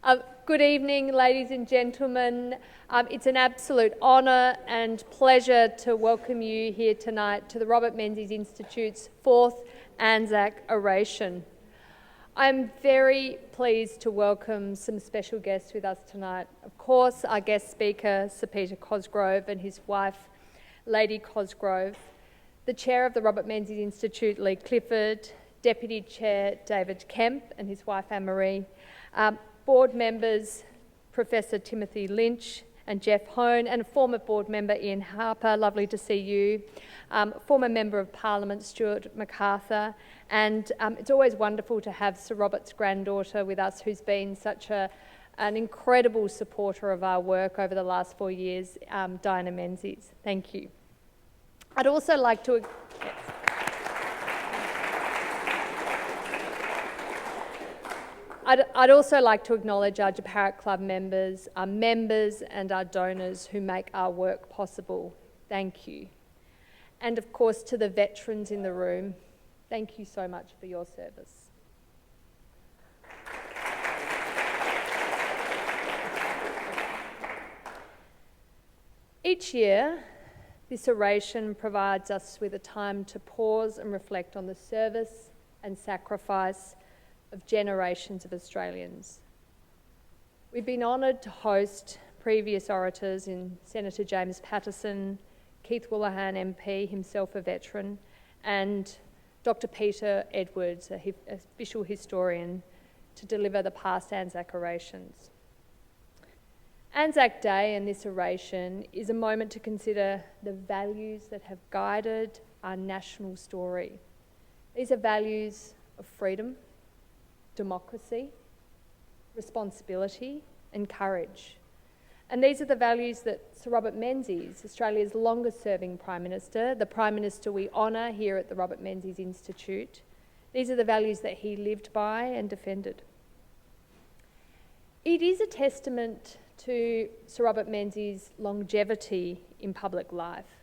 Good evening, ladies and gentlemen. It's an absolute honour and pleasure to welcome you here tonight to the Robert Menzies Institute's 4th ANZAC Oration. I'm very pleased to welcome some special guests with us tonight. Of course, our guest speaker, Sir Peter Cosgrove, and his wife, Lady Cosgrove, the Chair of the Robert Menzies Institute, Lee Clifford, Deputy Chair David Kemp and his wife Anne-Marie, board members Professor Timothy Lynch and Jeff Hone, and former board member Ian Harper, lovely to see you, former Member of Parliament Stuart MacArthur, and it's always wonderful to have Sir Robert's granddaughter with us, who's been such an incredible supporter of our work over the last 4 years, Diana Menzies. Thank you. I'd also like to... I'd also like to acknowledge our Japarat Club members, our members and our donors who make our work possible. Thank you. And of course to the veterans in the room, thank you so much for your service. Each year, this oration provides us with a time to pause and reflect on the service and sacrifice of generations of Australians. We've been honoured to host previous orators in Senator James Patterson, Keith Woolahan MP, himself a veteran, and Dr Peter Edwards, an official historian, to deliver the past ANZAC orations. ANZAC Day and this oration is a moment to consider the values that have guided our national story. These are values of freedom, democracy, responsibility and courage. And these are the values that Sir Robert Menzies, Australia's longest serving Prime Minister, the Prime Minister we honour here at the Robert Menzies Institute, these are the values that he lived by and defended. It is a testament to Sir Robert Menzies' longevity in public life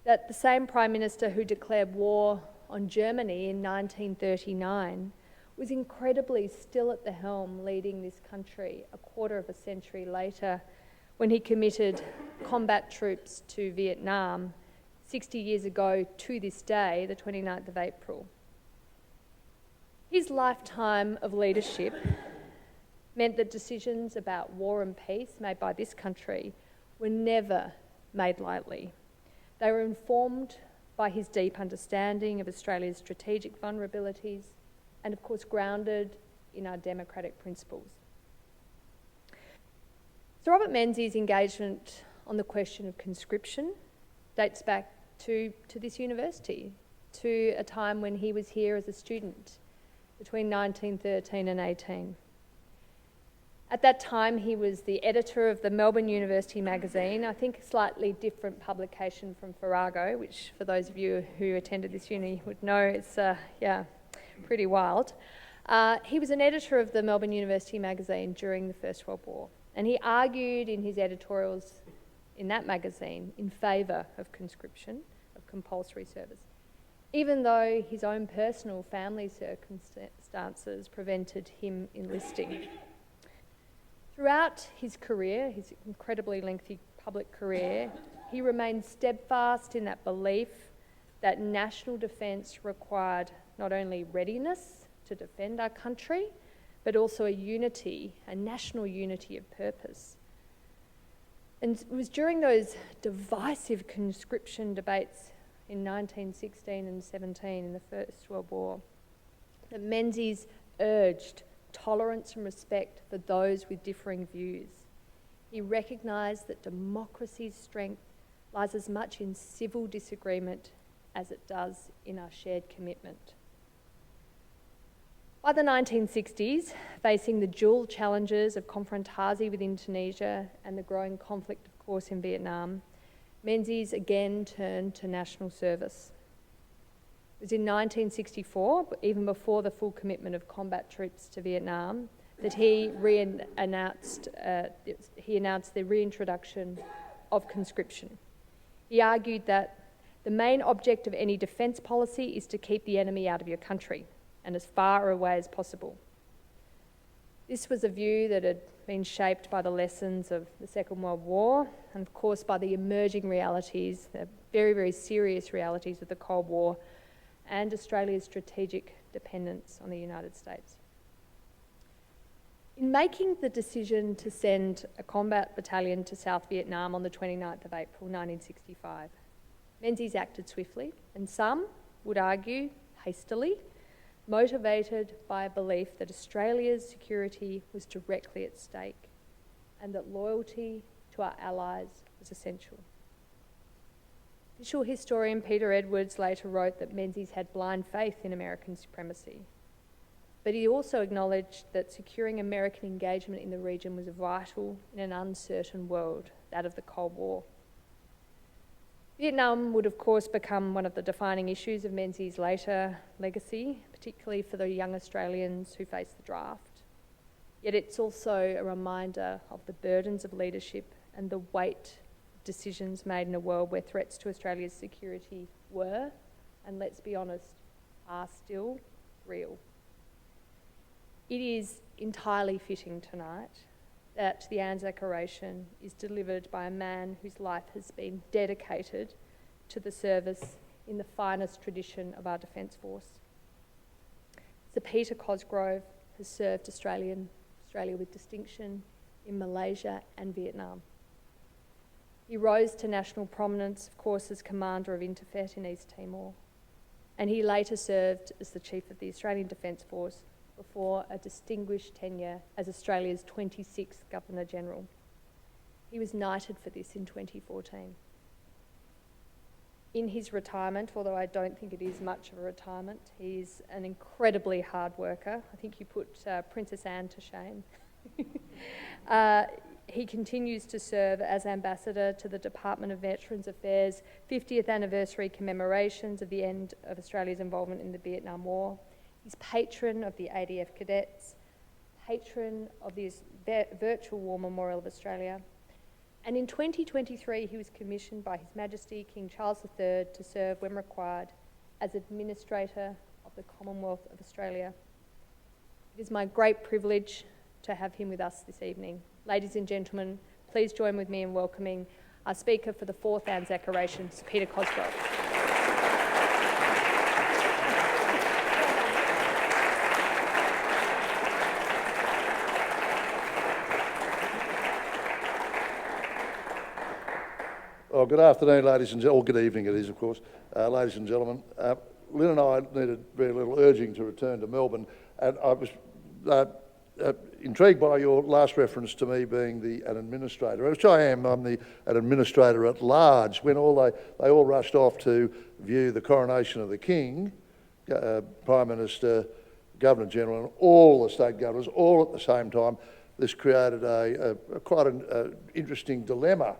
that the same Prime Minister who declared war on Germany in 1939 was incredibly still at the helm leading this country a quarter of a century later when he committed combat troops to Vietnam 60 years ago to this day, the 29th of April. His lifetime of leadership meant that decisions about war and peace made by this country were never made lightly. They were informed by his deep understanding of Australia's strategic vulnerabilities and of course grounded in our democratic principles. Sir Robert Menzies' engagement on the question of conscription dates back to this university, to a time when he was here as a student between 1913 and 18. At that time, he was the editor of the Melbourne University magazine, I think a slightly different publication from Farrago, which for those of you who attended this uni would know it's, pretty wild. He was an editor of the Melbourne University magazine during the First World War, and he argued in his editorials in that magazine in favour of conscription, of compulsory service, even though his own personal family circumstances prevented him enlisting. Throughout his career, his incredibly lengthy public career, he remained steadfast in that belief that national defence required not only readiness to defend our country, but also a unity, a national unity of purpose. And it was during those divisive conscription debates in 1916 and 17 in the First World War that Menzies urged tolerance and respect for those with differing views. He recognised that democracy's strength lies as much in civil disagreement as it does in our shared commitment. By the 1960s, facing the dual challenges of confrontasi with Indonesia and the growing conflict, of course, in Vietnam, Menzies again turned to national service. It was in 1964, even before the full commitment of combat troops to Vietnam, that he announced the reintroduction of conscription. He argued that the main object of any defence policy is to keep the enemy out of your country and as far away as possible. This was a view that had been shaped by the lessons of the Second World War and, of course, by the emerging realities, the very, very serious realities of the Cold War and Australia's strategic dependence on the United States. In making the decision to send a combat battalion to South Vietnam on the 29th of April 1965, Menzies acted swiftly and some would argue hastily, motivated by a belief that Australia's security was directly at stake and that loyalty to our allies was essential. Official historian Peter Edwards later wrote that Menzies had blind faith in American supremacy, but he also acknowledged that securing American engagement in the region was vital in an uncertain world, that of the Cold War. Vietnam would, of course, become one of the defining issues of Menzies' later legacy, particularly for the young Australians who faced the draft. Yet it's also a reminder of the burdens of leadership and the weight of decisions made in a world where threats to Australia's security were, and let's be honest, are still real. It is entirely fitting tonight that the ANZAC Oration is delivered by a man whose life has been dedicated to the service in the finest tradition of our Defence Force. Sir Peter Cosgrove has served Australia with distinction in Malaysia and Vietnam. He rose to national prominence, of course, as Commander of Interfet in East Timor, and he later served as the Chief of the Australian Defence Force before a distinguished tenure as Australia's 26th Governor-General. He was knighted for this in 2014. In his retirement, although I don't think it is much of a retirement, he's an incredibly hard worker. I think you put Princess Anne to shame. He continues to serve as Ambassador to the Department of Veterans Affairs' 50th anniversary commemorations of the end of Australia's involvement in the Vietnam War. He's patron of the ADF Cadets, patron of the Virtual War Memorial of Australia, and in 2023 he was commissioned by His Majesty King Charles III to serve, when required, as Administrator of the Commonwealth of Australia. It is my great privilege to have him with us this evening. Ladies and gentlemen, please join with me in welcoming our Speaker for the 4th ANZAC Oration, Sir Peter Cosgrove. Well, good afternoon, ladies and gentlemen, or good evening it is, of course, ladies and gentlemen. Lynne and I needed very little urging to return to Melbourne, and I was intrigued by your last reference to me being an administrator, which I am. I'm an administrator at large. When they all rushed off to view the coronation of the King, Prime Minister, Governor-General, and all the state governors, all at the same time, this created quite an interesting dilemma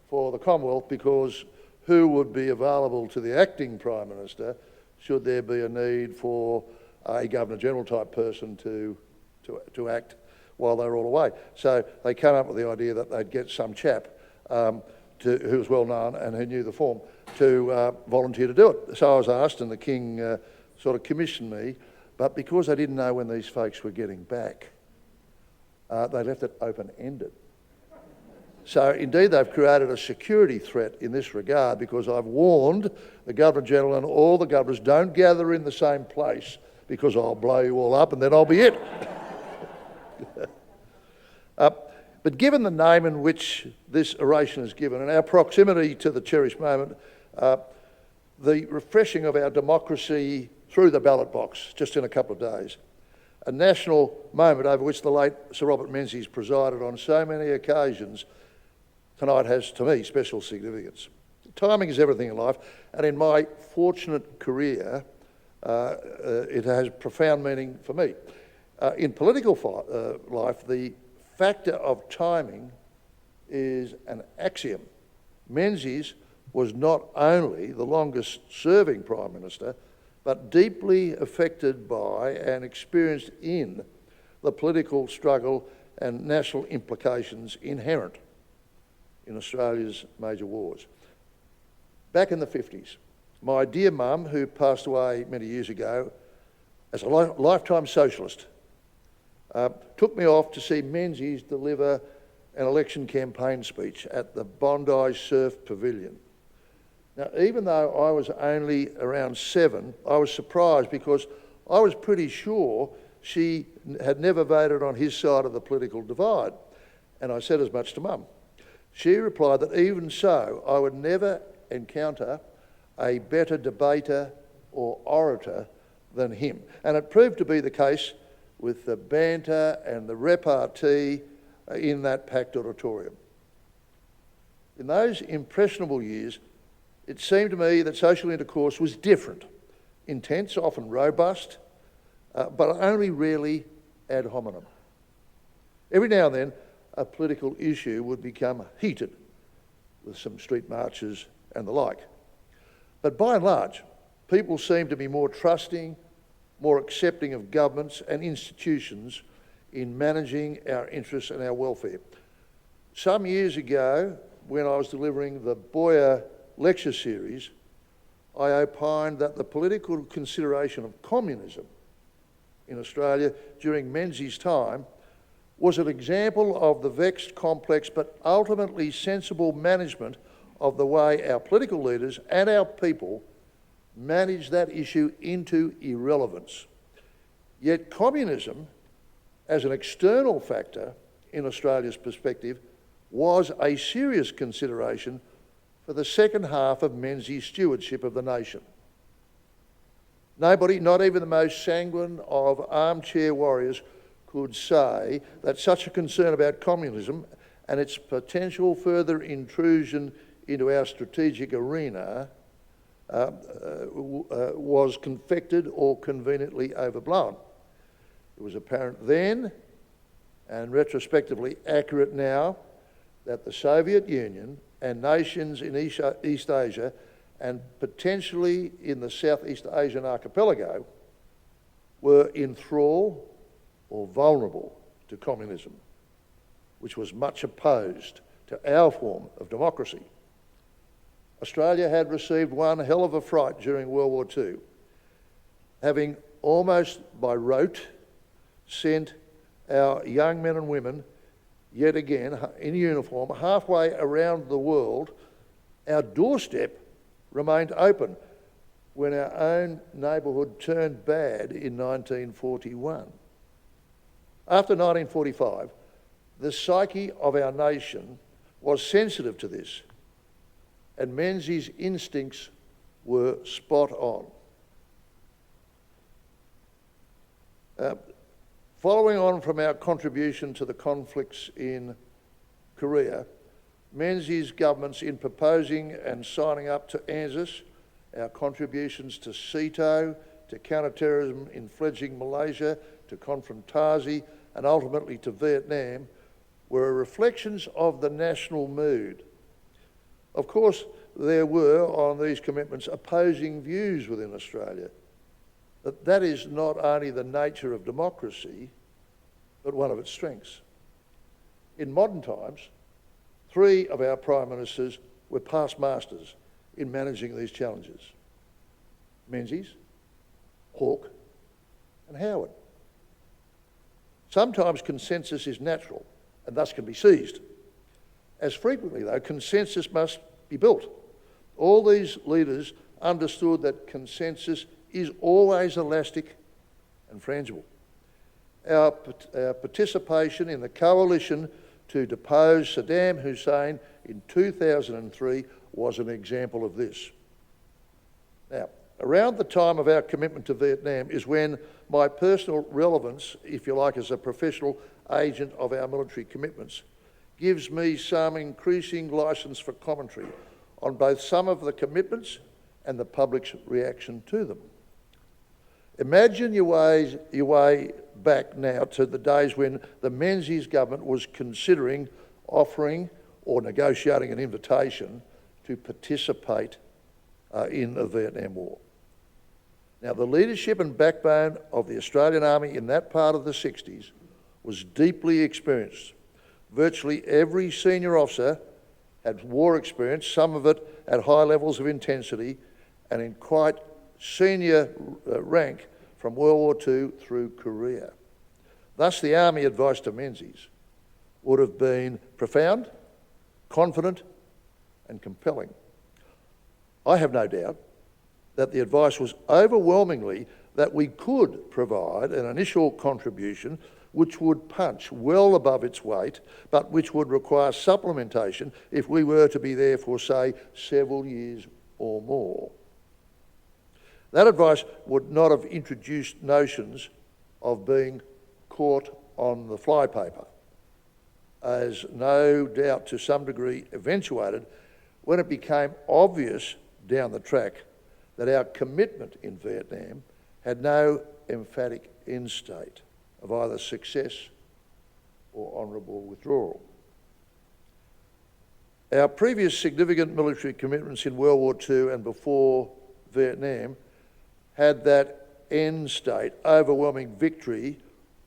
for the Commonwealth, because who would be available to the acting Prime Minister should there be a need for a Governor-General type person to act while they were all away. So they came up with the idea that they'd get some chap who was well known and who knew the form to volunteer to do it. So I was asked, and the King sort of commissioned me, but because they didn't know when these folks were getting back, they left it open-ended. So indeed they've created a security threat in this regard, because I've warned the Governor-General and all the governors, don't gather in the same place because I'll blow you all up and then I'll be it. But given the name in which this oration is given and our proximity to the cherished moment, the refreshing of our democracy through the ballot box just in a couple of days, a national moment over which the late Sir Robert Menzies presided on so many occasions, tonight has, to me, special significance. Timing is everything in life, and in my fortunate career, it has profound meaning for me. In political life, the factor of timing is an axiom. Menzies was not only the longest serving Prime Minister, but deeply affected by and experienced in the political struggle and national implications inherent in Australia's major wars. Back in the 50s, my dear mum, who passed away many years ago, as a lifetime socialist, took me off to see Menzies deliver an election campaign speech at the Bondi Surf Pavilion. Now, even though I was only around 7, I was surprised because I was pretty sure she had never voted on his side of the political divide, and I said as much to Mum. She replied that even so, I would never encounter a better debater or orator than him. And it proved to be the case with the banter and the repartee in that packed auditorium. In those impressionable years, it seemed to me that social intercourse was different, intense, often robust, but only rarely ad hominem. Every now and then, a political issue would become heated with some street marches and the like. But by and large, people seemed to be more trusting, more accepting of governments and institutions in managing our interests and our welfare. Some years ago, when I was delivering the Boyer lecture series, I opined that the political consideration of communism in Australia during Menzies' time was an example of the vexed, complex, but ultimately sensible management of the way our political leaders and our people managed that issue into irrelevance. Yet communism, as an external factor in Australia's perspective, was a serious consideration for the second half of Menzies' stewardship of the nation. Nobody, not even the most sanguine of armchair warriors, could say that such a concern about communism and its potential further intrusion into our strategic arena was confected or conveniently overblown. It was apparent then, and retrospectively accurate now, that the Soviet Union and nations in East Asia and potentially in the Southeast Asian archipelago were in thrall or vulnerable to communism, which was much opposed to our form of democracy. Australia had received one hell of a fright during World War II, having almost by rote sent our young men and women, yet again in uniform, halfway around the world. Our doorstep remained open when our own neighbourhood turned bad in 1941. After 1945, the psyche of our nation was sensitive to this, and Menzies' instincts were spot on. Following on from our contribution to the conflicts in Korea, Menzies' governments, in proposing and signing up to ANZUS, our contributions to CETO, to counter-terrorism in fledgling Malaysia, to Confrontasi, and ultimately to Vietnam, were reflections of the national mood. Of course, there were, on these commitments, opposing views within Australia. But that is not only the nature of democracy, but one of its strengths. In modern times, 3 of our Prime Ministers were past masters in managing these challenges: Menzies, Hawke, and Howard. Sometimes consensus is natural and thus can be seized. As frequently, though, consensus must be built. All these leaders understood that consensus is always elastic and frangible. Our participation in the coalition to depose Saddam Hussein in 2003 was an example of this. Now, around the time of our commitment to Vietnam is when my personal relevance, if you like, as a professional agent of our military commitments, gives me some increasing licence for commentary on both some of the commitments and the public's reaction to them. Imagine your way back now to the days when the Menzies government was considering offering or negotiating an invitation to participate in the Vietnam War. Now, the leadership and backbone of the Australian Army in that part of the 60s was deeply experienced. Virtually every senior officer had war experience, some of it at high levels of intensity and in quite senior rank from World War II through Korea. Thus, the Army advice to Menzies would have been profound, confident and compelling. I have no doubt that the advice was overwhelmingly that we could provide an initial contribution which would punch well above its weight, but which would require supplementation if we were to be there for, say, several years or more. That advice would not have introduced notions of being caught on the flypaper, as no doubt to some degree eventuated when it became obvious down the track that our commitment in Vietnam had no emphatic end state of either success or honourable withdrawal. Our previous significant military commitments in World War II and before Vietnam had that end state, overwhelming victory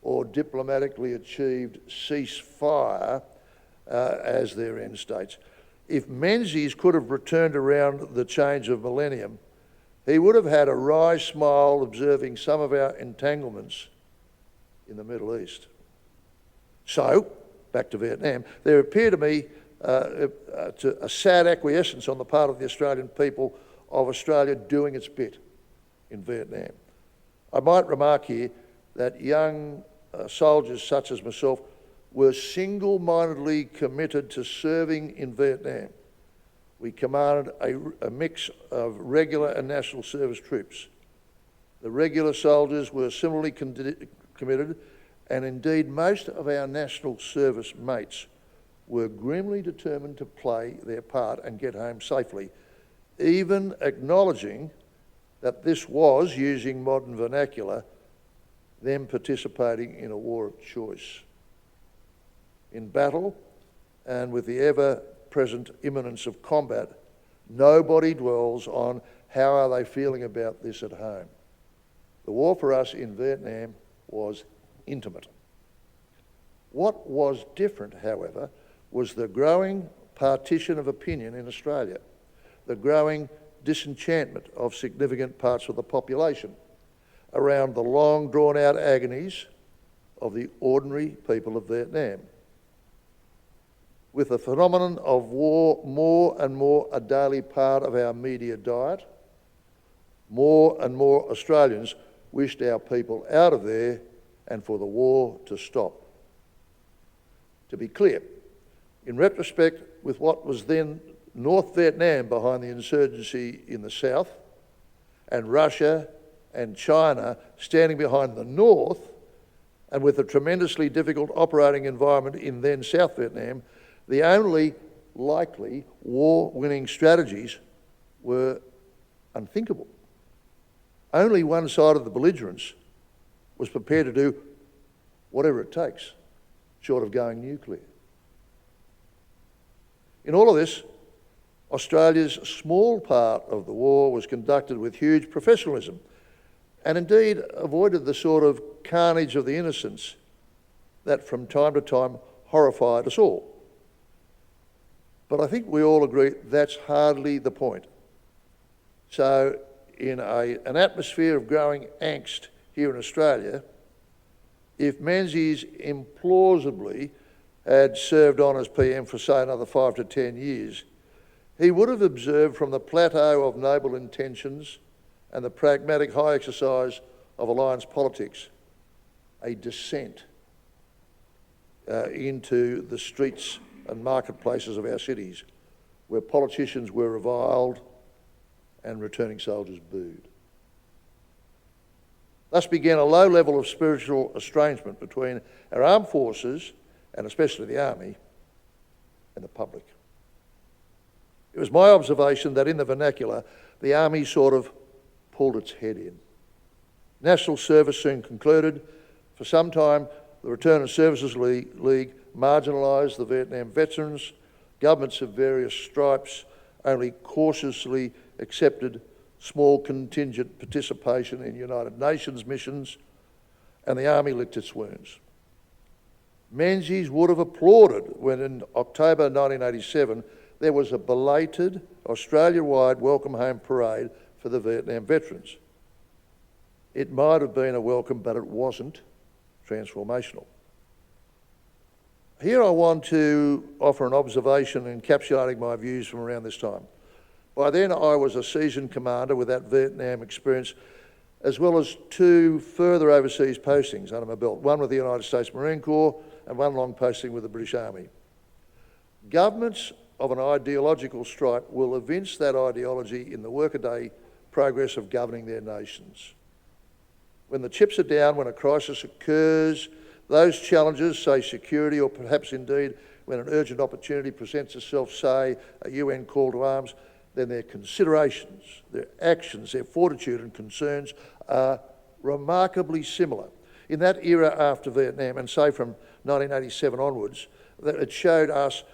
or diplomatically achieved ceasefire as their end states. If Menzies could have returned around the change of millennium, he would have had a wry smile observing some of our entanglements in the Middle East. So, back to Vietnam, there appeared to me a sad acquiescence on the part of the Australian people of Australia doing its bit in Vietnam. I might remark here that young soldiers such as myself were single-mindedly committed to serving in Vietnam. We commanded a mix of regular and national service troops. The regular soldiers were similarly committed, and indeed most of our national service mates were grimly determined to play their part and get home safely, even acknowledging that this was, using modern vernacular, them participating in a war of choice. In battle, and with the ever-present imminence of combat, nobody dwells on how are they feeling about this at home. The war for us in Vietnam was intimate. What was different, however, was the growing partition of opinion in Australia, the growing disenchantment of significant parts of the population around the long drawn-out agonies of the ordinary people of Vietnam. With the phenomenon of war more and more a daily part of our media diet, more and more Australians wished our people out of there and for the war to stop. To be clear, in retrospect, with what was then North Vietnam behind the insurgency in the south, and Russia and China standing behind the north, and with a tremendously difficult operating environment in then South Vietnam, the only likely war-winning strategies were unthinkable. Only one side of the belligerents was prepared to do whatever it takes, short of going nuclear. In all of this, Australia's small part of the war was conducted with huge professionalism and indeed avoided the sort of carnage of the innocents that from time to time horrified us all. But I think we all agree that's hardly the point. So in an atmosphere of growing angst here in Australia, if Menzies implausibly had served on as PM for, say, another 5 to 10 years, he would have observed from the plateau of noble intentions and the pragmatic high exercise of alliance politics a descent into the streets and marketplaces of our cities, where politicians were reviled and returning soldiers booed. Thus began a low level of spiritual estrangement between our armed forces, and especially the Army, and the public. It was my observation that in the vernacular, the Army sort of pulled its head in. National service soon concluded. For some time, the Return of Services League marginalised the Vietnam veterans. Governments of various stripes only cautiously accepted small contingent participation in United Nations missions, and the Army licked its wounds. Menzies would have applauded when in October 1987 there was a belated Australia-wide welcome home parade for the Vietnam veterans. It might have been a welcome, but it wasn't, transformational. Here I want to offer an observation encapsulating my views from around this time. By then I was a seasoned commander with that Vietnam experience, as well as 2 further overseas postings under my belt, one with the United States Marine Corps and one long posting with the British Army. Governments of an ideological stripe will evince that ideology in the workaday progress of governing their nations. When the chips are down, when a crisis occurs, those challenges, say security, or perhaps indeed when an urgent opportunity presents itself, say a UN call to arms, then their considerations, their actions, their fortitude and concerns are remarkably similar. In that era after Vietnam, and say from 1987 onwards, that it showed us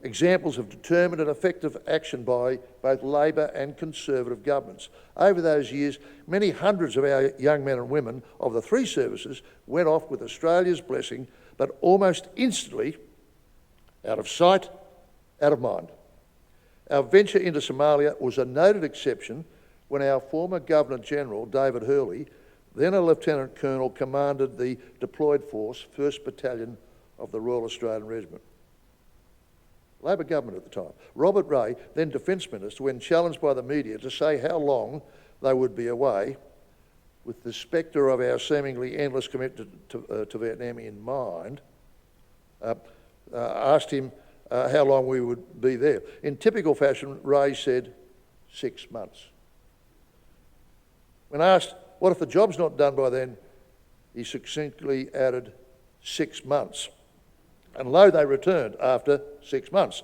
examples of determined and effective action by both Labor and Conservative governments. Over those years, many hundreds of our young men and women of the 3 services went off with Australia's blessing, but almost instantly, out of sight, out of mind. Our venture into Somalia was a noted exception when our former Governor-General, David Hurley, then a Lieutenant Colonel, commanded the deployed force, 1st Battalion of the Royal Australian Regiment. Labor government at the time. Robert Ray, then Defence Minister, when challenged by the media to say how long they would be away, with the spectre of our seemingly endless commitment to Vietnam in mind, asked him how long we would be there. In typical fashion, Ray said 6 months. When asked, what if the job's not done by then, he succinctly added 6 months. And lo, they returned after 6 months.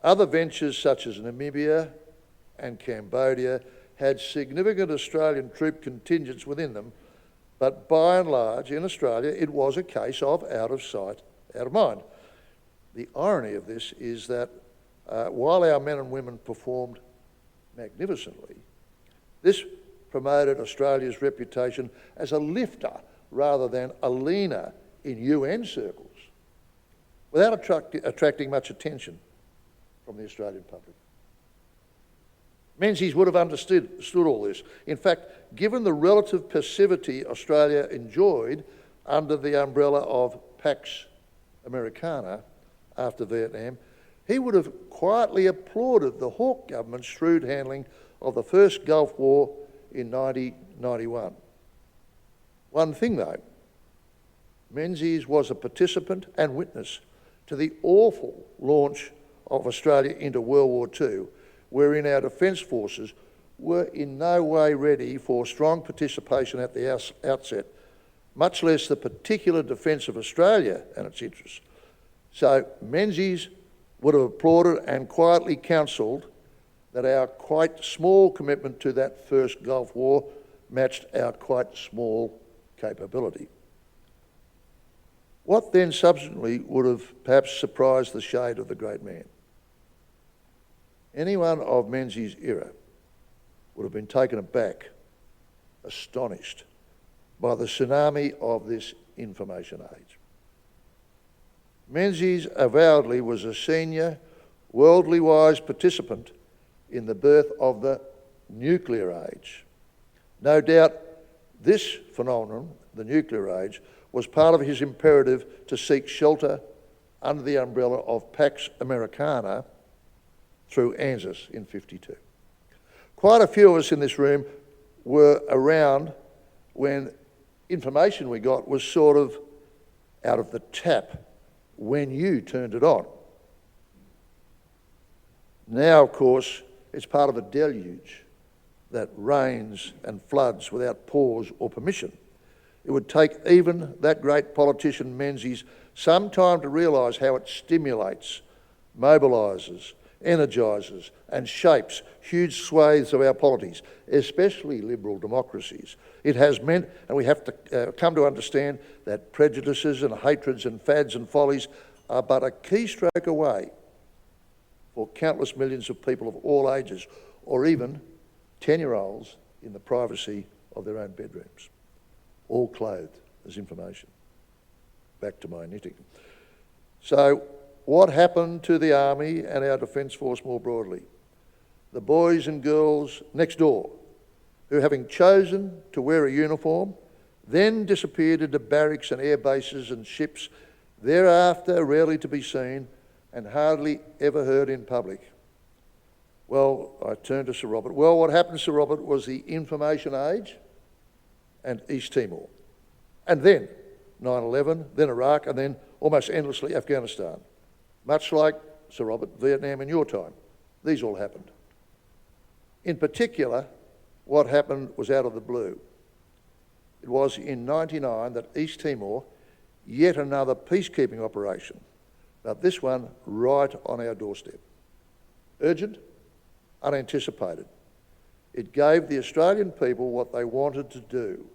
Other ventures such as Namibia and Cambodia had significant Australian troop contingents within them, but by and large in Australia it was a case of out of sight, out of mind. The irony of this is that while our men and women performed magnificently, this promoted Australia's reputation as a lifter rather than a leaner in UN circles, without attracting much attention from the Australian public. Menzies would have understood all this. In fact, given the relative passivity Australia enjoyed under the umbrella of Pax Americana after Vietnam, he would have quietly applauded the Hawke government's shrewd handling of the first Gulf War in 1991. One thing though, Menzies was a participant and witness to the awful launch of Australia into World War II, wherein our defence forces were in no way ready for strong participation at the outset, much less the particular defence of Australia and its interests. So Menzies would have applauded and quietly counselled that our quite small commitment to that first Gulf War matched our quite small capability. What then subsequently would have perhaps surprised the shade of the great man? Anyone of Menzies' era would have been taken aback, astonished by the tsunami of this information age. Menzies avowedly was a senior, worldly wise participant in the birth of the nuclear age. No doubt this phenomenon, the nuclear age, was part of his imperative to seek shelter under the umbrella of Pax Americana through ANZUS in 1952. Quite a few of us in this room were around when information we got was sort of out of the tap when you turned it on. Now, of course, it's part of a deluge that rains and floods without pause or permission. It would take even that great politician Menzies some time to realise how it stimulates, mobilises, energises and shapes huge swathes of our polities, especially liberal democracies. It has meant, and we have to come to understand, that prejudices and hatreds and fads and follies are but a keystroke away for countless millions of people of all ages, or even 10-year-olds in the privacy of their own bedrooms, all clothed as information. Back to my knitting. So, what happened to the Army and our Defence Force more broadly? The boys and girls next door, who having chosen to wear a uniform, then disappeared into barracks and air bases and ships, thereafter rarely to be seen and hardly ever heard in public. Well, I turned to Sir Robert. Well, what happened to Sir Robert was the information age and East Timor. And then 9/11, then Iraq, and then almost endlessly Afghanistan. Much like, Sir Robert, Vietnam in your time. These all happened. In particular, what happened was out of the blue. It was in 99 that East Timor, yet another peacekeeping operation, but this one right on our doorstep. Urgent, unanticipated. It gave the Australian people what they wanted to do,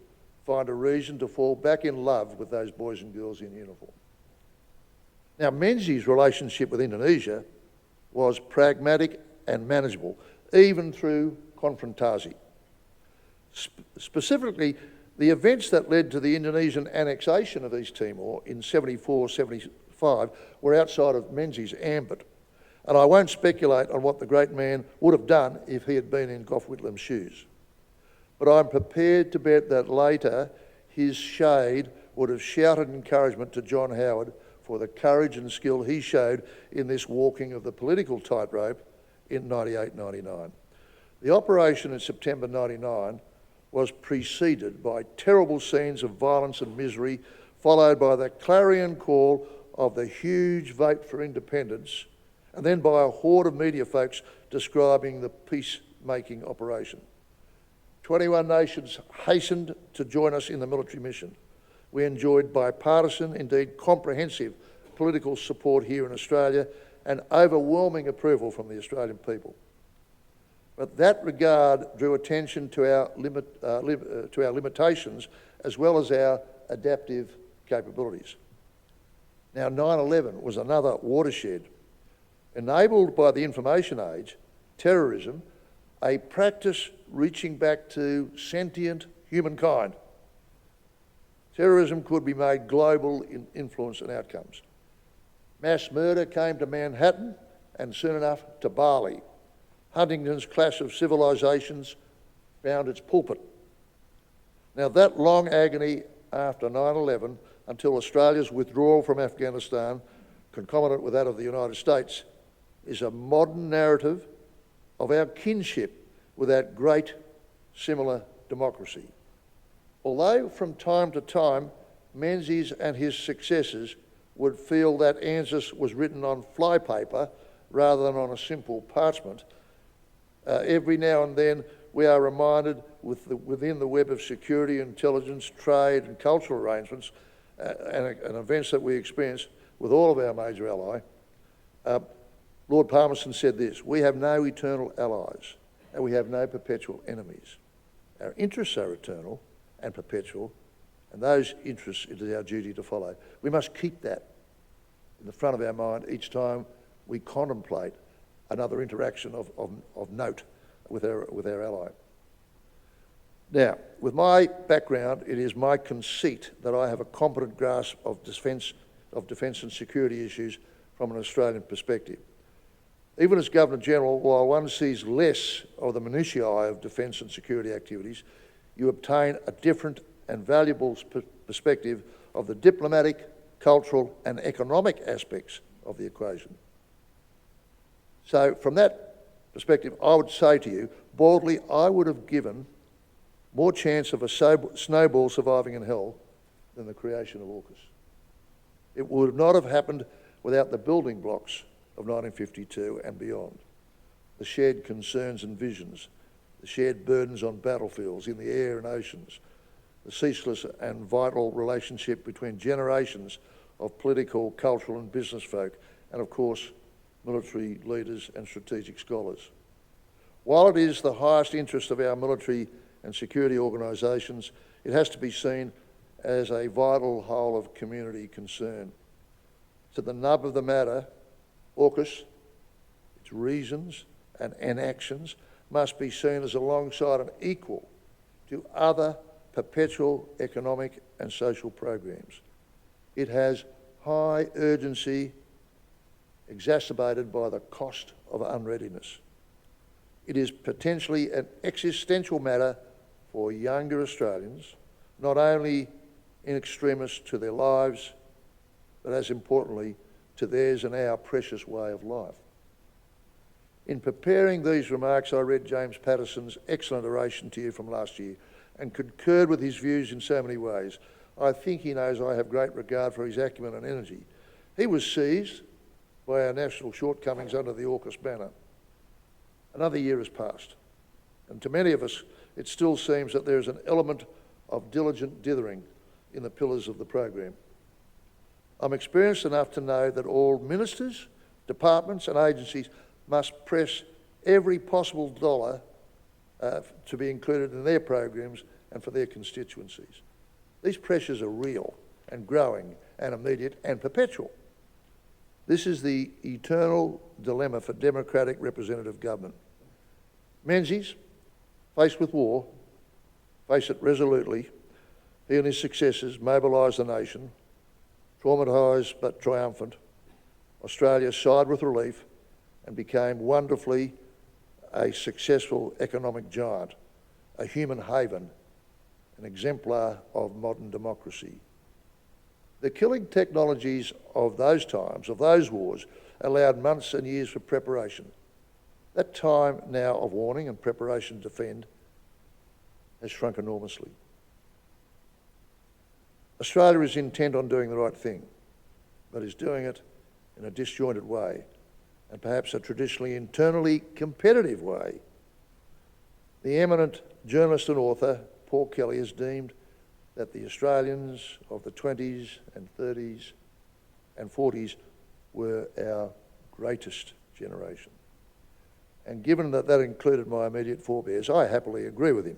find a reason to fall back in love with those boys and girls in uniform. Now, Menzies' relationship with Indonesia was pragmatic and manageable, even through confrontasi. Specifically, the events that led to the Indonesian annexation of East Timor in 74-75 were outside of Menzies' ambit. And I won't speculate on what the great man would have done if he had been in Gough Whitlam's shoes. But I'm prepared to bet that later his shade would have shouted encouragement to John Howard for the courage and skill he showed in this walking of the political tightrope in 98-99. The operation in September 99 was preceded by terrible scenes of violence and misery, followed by the clarion call of the huge vote for independence, and then by a horde of media folks describing the peacemaking operation. 21 nations hastened to join us in the military mission. We enjoyed bipartisan, indeed comprehensive, political support here in Australia and overwhelming approval from the Australian people. But that regard drew attention to our limitations as well as our adaptive capabilities. Now, 9/11 was another watershed. Enabled by the information age, terrorism, a practice reaching back to sentient humankind. Terrorism could be made global in influence and outcomes. Mass murder came to Manhattan and soon enough to Bali. Huntington's Clash of Civilizations found its pulpit. Now, that long agony after 9/11 until Australia's withdrawal from Afghanistan, concomitant with that of the United States, is a modern narrative of our kinship with that great similar democracy. Although from time to time Menzies and his successors would feel that ANZUS was written on flypaper rather than on a simple parchment, every now and then we are reminded within the web of security, intelligence, trade and cultural arrangements and events that we experience with all of our major allies. Lord Palmerston said this: "We have no eternal allies and we have no perpetual enemies. Our interests are eternal and perpetual, and those interests it is our duty to follow." We must keep that in the front of our mind each time we contemplate another interaction of note with our ally. Now, with my background, it is my conceit that I have a competent grasp of defence and security issues from an Australian perspective. Even as Governor-General, while one sees less of the minutiae of defence and security activities, you obtain a different and valuable perspective of the diplomatic, cultural and economic aspects of the equation. So from that perspective, I would say to you, boldly, I would have given more chance of a snowball surviving in hell than the creation of AUKUS. It would not have happened without the building blocks of 1952 and beyond. The shared concerns and visions, the shared burdens on battlefields, in the air and oceans, the ceaseless and vital relationship between generations of political, cultural and business folk, and of course, military leaders and strategic scholars. While it is the highest interest of our military and security organisations, it has to be seen as a vital whole of community concern. To the nub of the matter, AUKUS, its reasons and actions must be seen as alongside and equal to other perpetual economic and social programs. It has high urgency exacerbated by the cost of unreadiness. It is potentially an existential matter for younger Australians, not only in extremis to their lives, but as importantly, to theirs and our precious way of life. In preparing these remarks, I read James Patterson's excellent oration to you from last year and concurred with his views in so many ways. I think he knows I have great regard for his acumen and energy. He was seized by our national shortcomings under the AUKUS banner. Another year has passed, and to many of us, it still seems that there is an element of diligent dithering in the pillars of the program. I'm experienced enough to know that all ministers, departments and agencies must press every possible dollar to be included in their programs and for their constituencies. These pressures are real and growing and immediate and perpetual. This is the eternal dilemma for democratic representative government. Menzies, faced with war, face it resolutely. He and his successors mobilised the nation, traumatised but triumphant. Australia sighed with relief and became wonderfully a successful economic giant, a human haven, an exemplar of modern democracy. The killing technologies of those times, of those wars, allowed months and years for preparation. That time now of warning and preparation to defend has shrunk enormously. Australia is intent on doing the right thing, but is doing it in a disjointed way, and perhaps a traditionally internally competitive way. The eminent journalist and author, Paul Kelly, has deemed that the Australians of the 20s and 30s and 40s were our greatest generation. And given that that included my immediate forebears, I happily agree with him.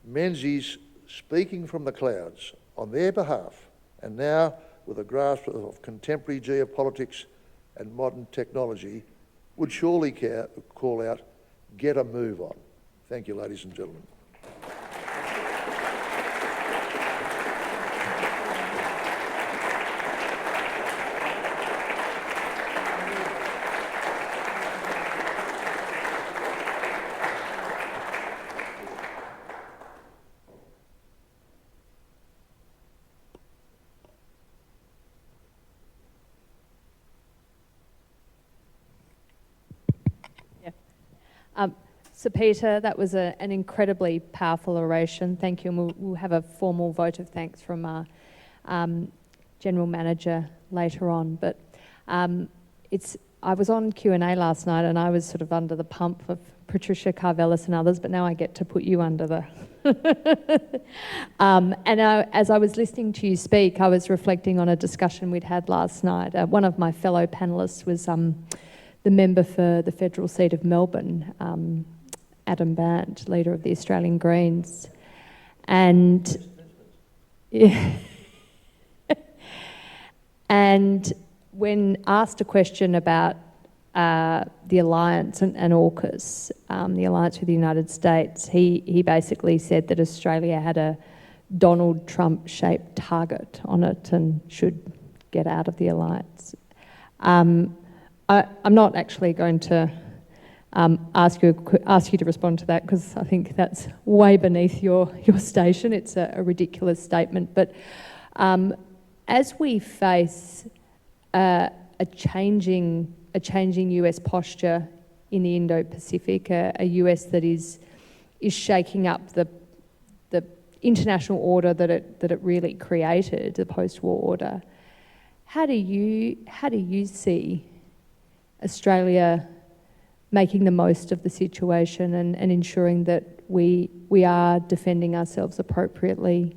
Menzies, speaking from the clouds on their behalf, and now with a grasp of contemporary geopolitics and modern technology, would surely call out, "Get a move on." Thank you, ladies and gentlemen. So Peter, that was an incredibly powerful oration. Thank you, and we'll have a formal vote of thanks from our General Manager later on. But I was on Q&A last night and I was sort of under the pump of Patricia Carvelis and others, but now I get to put you under the... as I was listening to you speak, I was reflecting on a discussion we'd had last night. One of my fellow panellists was the member for the federal seat of Melbourne, Adam Bant, leader of the Australian Greens. And yeah. And when asked a question about the alliance and AUKUS, the alliance with the United States, he basically said that Australia had a Donald Trump-shaped target on it and should get out of the alliance. I'm not actually going to ask you to respond to that, because I think that's way beneath your station. It's a ridiculous statement. But as we face a changing US posture in the Indo-Pacific, a US that is shaking up the international order that it really created, the post-war order, how do you see Australia making the most of the situation and ensuring that we are defending ourselves appropriately,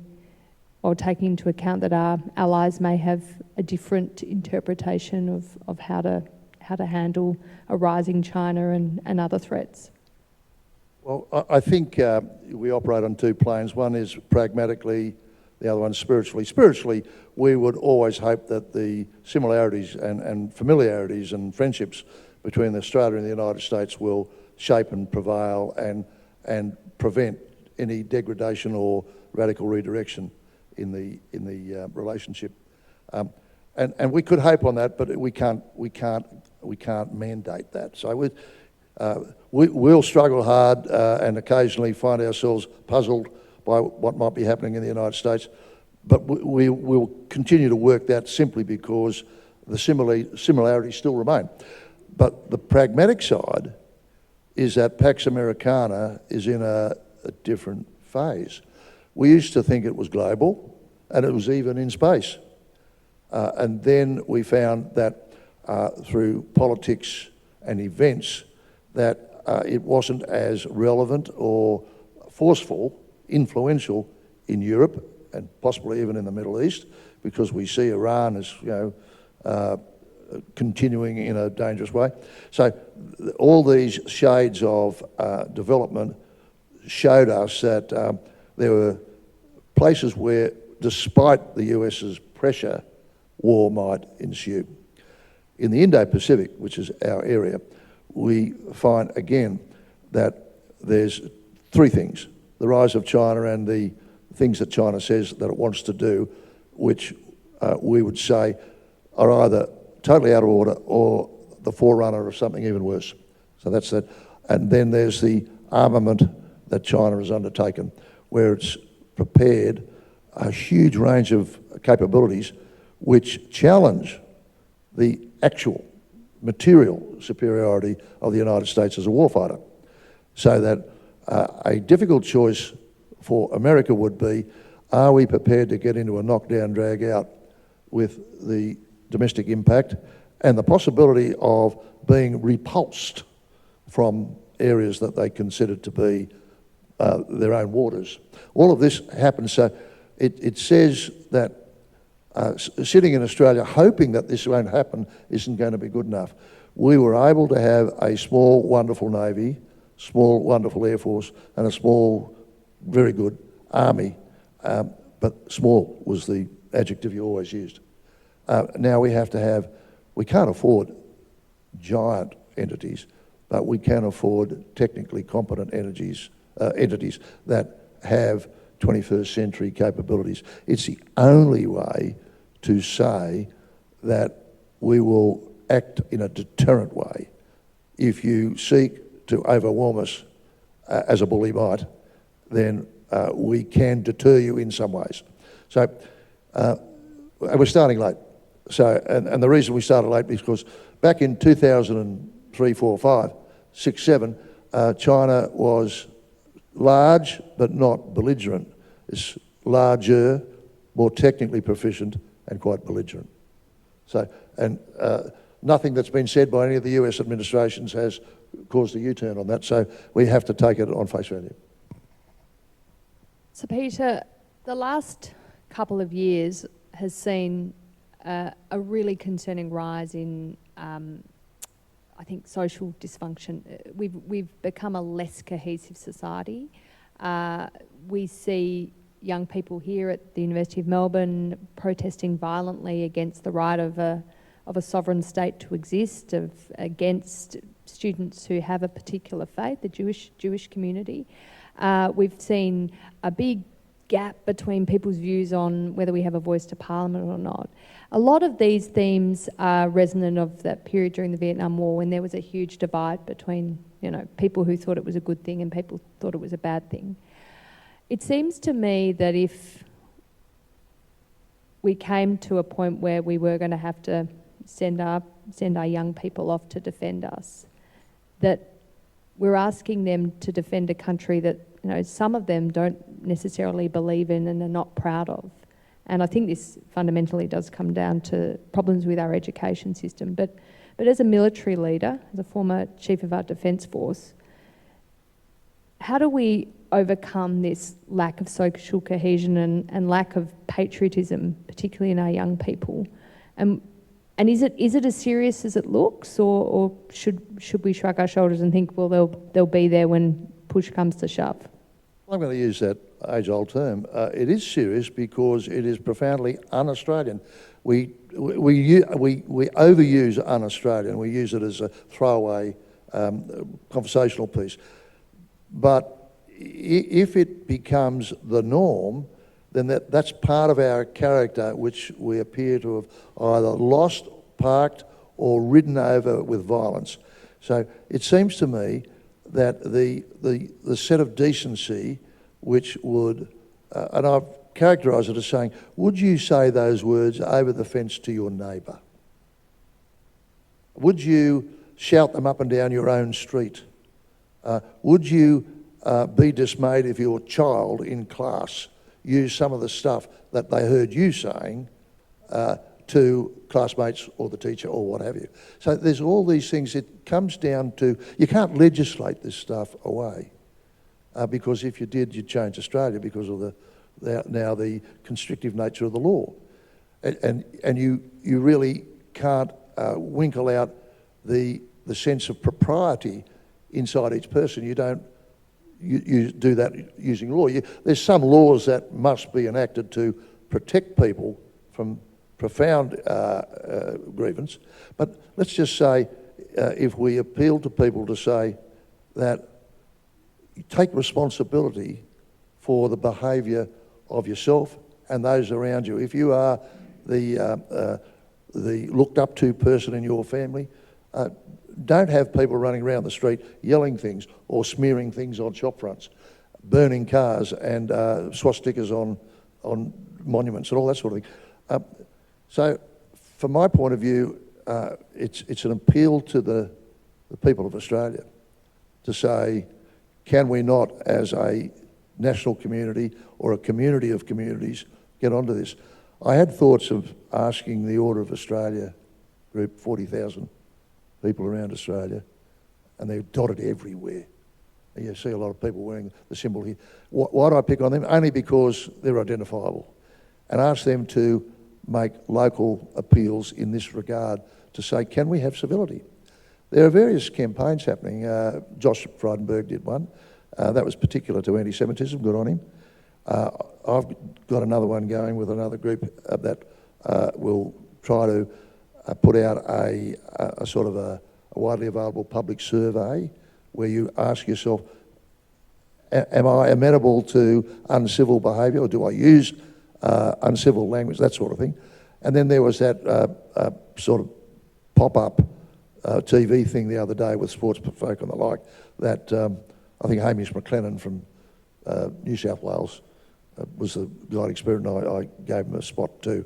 or taking into account that our allies may have a different interpretation of how to handle a rising China and other threats? Well, I think we operate on two planes. One is pragmatically, the other one spiritually. Spiritually, we would always hope that the similarities and familiarities and friendships between Australia and the United States will shape and prevail and prevent any degradation or radical redirection in the relationship. And we could hope on that, but we can't mandate that. So we'll struggle hard and occasionally find ourselves puzzled by what might be happening in the United States. But we will continue to work that simply because the similarities still remain. But the pragmatic side is that Pax Americana is in a different phase. We used to think it was global, and it was even in space. And then we found that through politics and events that it wasn't as relevant or forceful, influential in Europe and possibly even in the Middle East, because we see Iran as, continuing in a dangerous way. So all these shades of development showed us that there were places where, despite the US's pressure, war might ensue. In the Indo-Pacific, which is our area, we find again that there's three things: the rise of China and the things that China says that it wants to do, which we would say are either totally out of order or the forerunner of something even worse. So that's that. And then there's the armament that China has undertaken, where it's prepared a huge range of capabilities which challenge the actual material superiority of the United States as a warfighter. So that a difficult choice for America would be, are we prepared to get into a knockdown, drag out with the domestic impact and the possibility of being repulsed from areas that they considered to be their own waters. All of this happens, so it says that sitting in Australia hoping that this won't happen isn't going to be good enough. We were able to have a small, wonderful Navy, small, wonderful Air Force, and a small, very good Army, but small was the adjective you always used. Now we can't afford giant entities, but we can afford technically competent entities that have 21st century capabilities. It's the only way to say that we will act in a deterrent way. If you seek to overwhelm us as a bully might, then we can deter you in some ways. So we're starting late. So, and the reason we started late is because back in 2003, 4, 5, 6, 7, China was large but not belligerent. It's larger, more technically proficient, and quite belligerent. So, and nothing that's been said by any of the US administrations has caused a U-turn on that, so we have to take it on face value. So Peter, the last couple of years has seen a really concerning rise in, I think, social dysfunction. We've become a less cohesive society. We see young people here at the University of Melbourne protesting violently against the right of a sovereign state to exist, against students who have a particular faith, the Jewish community. We've seen a big gap between people's views on whether we have a voice to Parliament or not. A lot of these themes are resonant of that period during the Vietnam War, when there was a huge divide between, people who thought it was a good thing and people thought it was a bad thing. It seems to me that if we came to a point where we were going to have to send our young people off to defend us, that we're asking them to defend a country that some of them don't necessarily believe in and are not proud of. And I think this fundamentally does come down to problems with our education system. But as a military leader, as a former chief of our defence force, how do we overcome this lack of social cohesion and lack of patriotism, particularly in our young people? And is it as serious as it looks, or should we shrug our shoulders and think, well, they'll be there when push comes to shove? I'm going to use that age-old term. It is serious because it is profoundly un-Australian. We overuse un-Australian. We use it as a throwaway conversational piece. But if it becomes the norm, then that's part of our character which we appear to have either lost, parked, or ridden over with violence. So it seems to me that the set of decency which would, and I've characterised it as saying, would you say those words over the fence to your neighbour? Would you shout them up and down your own street? Would you be dismayed if your child in class used some of the stuff that they heard you saying to classmates or the teacher or what have you? So there's all these things. It comes down to, you can't legislate this stuff away because if you did, you'd change Australia because of the constrictive nature of the law. And you really can't winkle out the sense of propriety inside each person. You do that using law. There's some laws that must be enacted to protect people from profound grievance. But let's just say, if we appeal to people to say that you take responsibility for the behaviour of yourself and those around you. If you are the looked up to person in your family, don't have people running around the street yelling things or smearing things on shop fronts, burning cars and swastikas on monuments and all that sort of thing. So from my point of view, it's an appeal to the people of Australia to say, can we not, as a national community or a community of communities, get onto this? I had thoughts of asking the Order of Australia group, 40,000 people around Australia, and they're dotted everywhere. And you see a lot of people wearing the symbol here. Why do I pick on them? Only because they're identifiable. And ask them to make local appeals in this regard to say, can we have civility? There are various campaigns happening. Josh Frydenberg did one. That was particular to anti-Semitism, good on him. I've got another one going with another group that will try to put out a sort of a widely available public survey where you ask yourself, am I amenable to uncivil behaviour, or do I use uncivil language, that sort of thing. And then there was that sort of pop-up TV thing the other day with sports folk and the like that I think Hamish McLennan from New South Wales was the guiding spirit, and I gave him a spot too.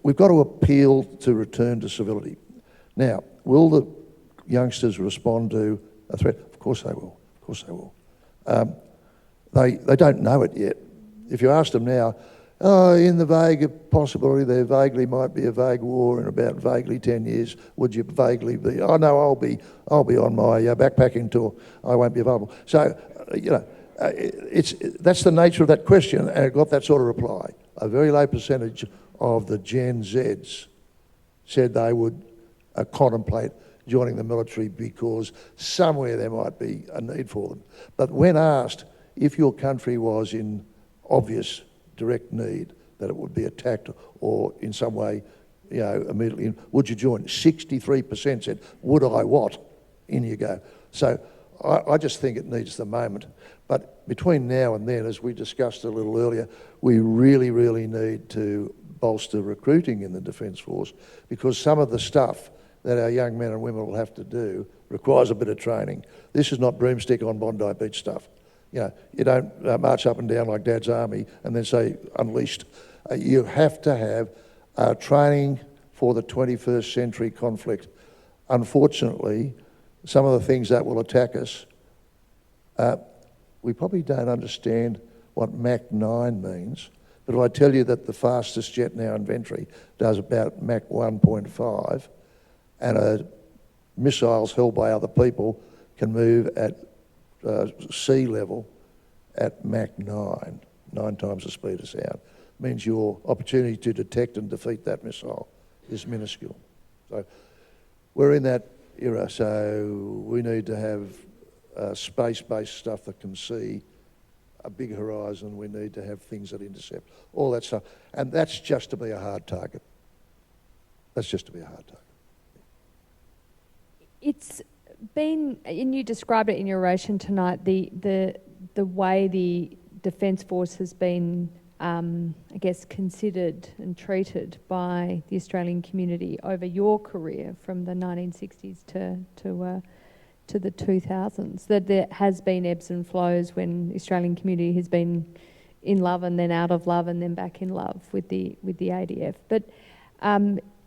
We've got to appeal to return to civility. Now, will the youngsters respond to a threat? Of course they will. Of course they will. They don't know it yet. If you ask them now, in the vague possibility there vaguely might be a vague war in about vaguely 10 years, would you vaguely be? Oh no, I'll be on my backpacking tour. I won't be available. So, that's the nature of that question, and it got that sort of reply. A very low percentage of the Gen Zs said they would contemplate joining the military because somewhere there might be a need for them. But when asked if your country was in obvious direct need, that it would be attacked or in some way, immediately, would you join? 63% said, would I what? In you go. So I just think it needs the moment. But between now and then, as we discussed a little earlier, we really, really need to bolster recruiting in the Defence Force, because some of the stuff that our young men and women will have to do requires a bit of training. This is not broomstick on Bondi Beach stuff. You don't march up and down like Dad's army and then say, unleashed. You have to have training for the 21st century conflict. Unfortunately, some of the things that will attack us, we probably don't understand what Mach 9 means, but if I tell you that the fastest jet now in inventory does about Mach 1.5, and missiles held by other people can move at sea level at Mach 9 times the speed of sound, means your opportunity to detect and defeat that missile is minuscule. So we're in that era, so we need to have space-based stuff that can see a big horizon. We need to have things that intercept, all that stuff. And that's just to be a hard target. That's just to be a hard target. It's been, and you described it in your oration tonight, the way the Defence Force has been, I guess, considered and treated by the Australian community over your career from the 1960s the 2000s, that there has been ebbs and flows when the Australian community has been in love and then out of love and then back in love with the ADF. But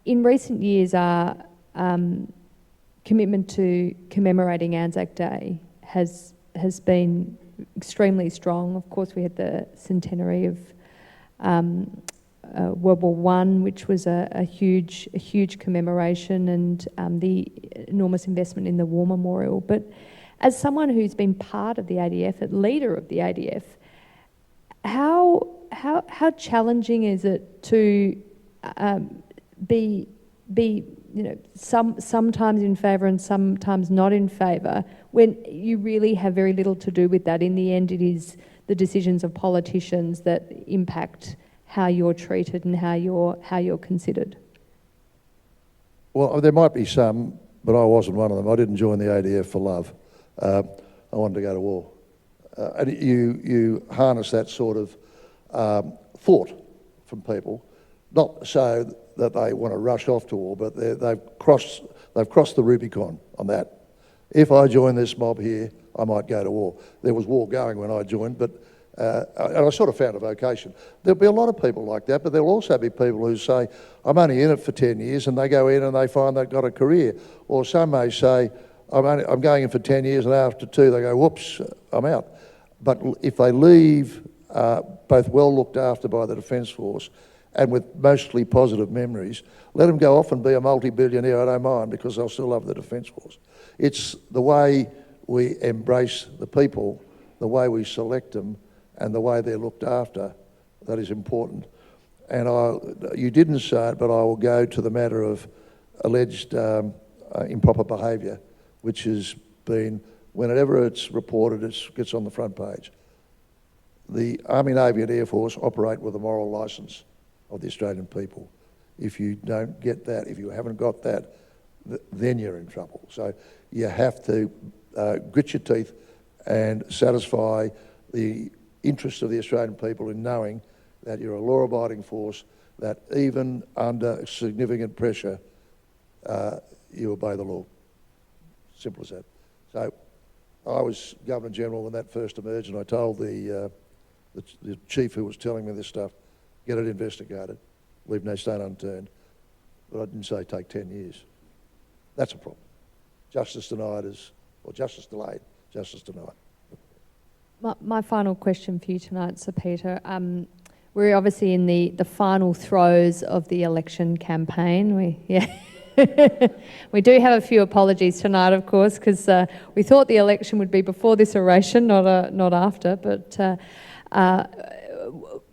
in recent years, our commitment to commemorating Anzac Day has been extremely strong. Of course, we had the centenary of World War I, which was a huge commemoration, and the enormous investment in the War Memorial. But as someone who's been part of the ADF, a leader of the ADF, how challenging is it to be sometimes in favour and sometimes not in favour, when you really have very little to do with that? In the end, it is the decisions of politicians that impact how you're treated and how you're considered. Well, there might be some, but I wasn't one of them. I didn't join the ADF for love. I wanted to go to war. And you harness that sort of thought from people, not so that they want to rush off to war, but they've crossed the Rubicon on that. If I join this mob here, I might go to war. There was war going when I joined, but and I sort of found a vocation. There'll be a lot of people like that, but there'll also be people who say, I'm only in it for 10 years, and they go in and they find they've got a career. Or some may say, I'm going in for 10 years, and after 2 they go, whoops, I'm out. But if they leave both well looked after by the Defence Force and with mostly positive memories, let them go off and be a multi-billionaire, I don't mind, because they'll still love the Defence Force. It's the way we embrace the people, the way we select them, and the way they're looked after that is important. And you didn't say it, but I will go to the matter of alleged improper behaviour, which has been, whenever it's reported, it gets on the front page. The Army, Navy and Air Force operate with a moral licence of the Australian people. If you don't get that, if you haven't got that, then you're in trouble. So you have to grit your teeth and satisfy the interests of the Australian people in knowing that you're a law-abiding force, that even under significant pressure, you obey the law. Simple as that. So I was Governor-General when that first emerged, and I told the chief who was telling me this stuff, get it investigated, leave no stone unturned. But I didn't say take 10 years. That's a problem. Justice denied or justice delayed, justice denied. My final question for you tonight, Sir Peter. We're obviously in the final throes of the election campaign. We do have a few apologies tonight, of course, because we thought the election would be before this oration, not after. But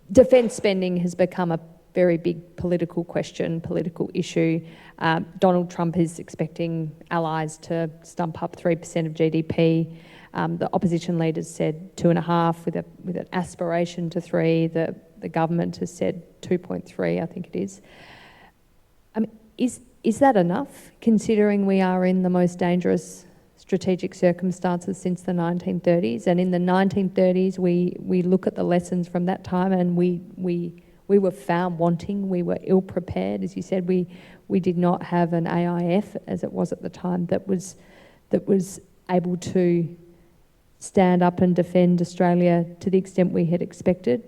defence spending has become a very big political question, political issue. Donald Trump is expecting allies to stump up 3% of GDP. The opposition leaders said 2.5 with an aspiration to 3. The government has said 2.3, I think it is. I mean, is that enough, considering we are in the most dangerous strategic circumstances since the 1930s? And in the 1930s, we look at the lessons from that time, and we were found wanting. We were ill prepared, as you said. We did not have an AIF, as it was at the time, that was able to stand up and defend Australia to the extent we had expected.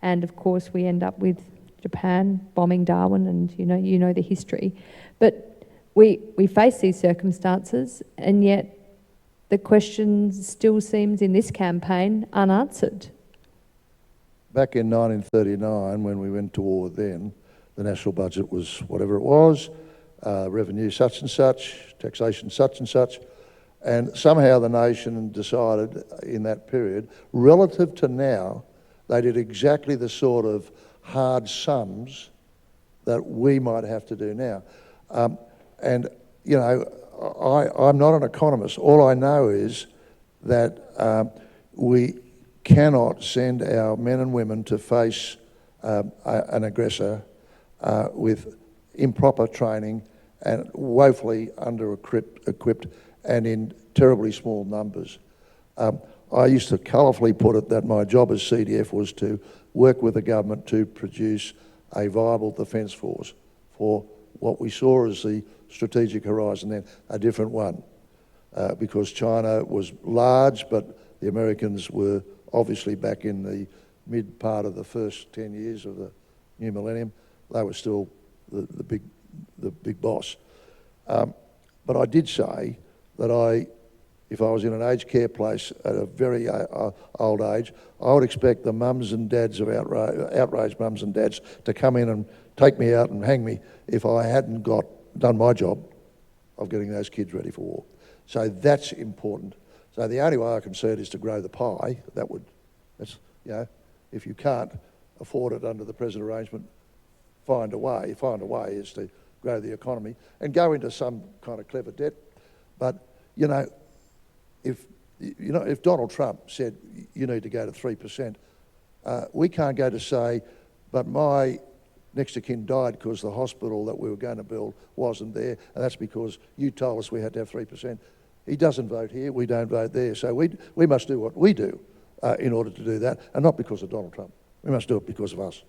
And of course we end up with Japan bombing Darwin, and you know the history. But we face these circumstances, and yet the question still seems in this campaign unanswered. Back in 1939, when we went to war then, the national budget was whatever it was, revenue such and such, taxation such and such. And somehow the nation decided in that period, relative to now, they did exactly the sort of hard sums that we might have to do now. And, you know, I'm not an economist. All I know is that we cannot send our men and women to face an aggressor with improper training and woefully under-equipped and in terribly small numbers. I used to colourfully put it that my job as CDF was to work with the government to produce a viable defence force for what we saw as the strategic horizon then, a different one. because China was large, but the Americans were obviously back in the mid part of the first 10 years of the new millennium. They were still the big boss. But I did say that if I was in an aged care place at a very old age, I would expect the mums and dads of outraged mums and dads to come in and take me out and hang me if I hadn't done my job of getting those kids ready for war. So that's important. So the only way I can see it is to grow the pie. That's, you know, if you can't afford it under the present arrangement, find a way. Find a way is to grow the economy and go into some kind of clever debt. But, you know, if Donald Trump said you need to go to 3%, we can't go to say, but my next of kin died because the hospital that we were going to build wasn't there, and that's because you told us we had to have 3%. He doesn't vote here, we don't vote there. So we must do what we do in order to do that, and not because of Donald Trump. We must do it because of us.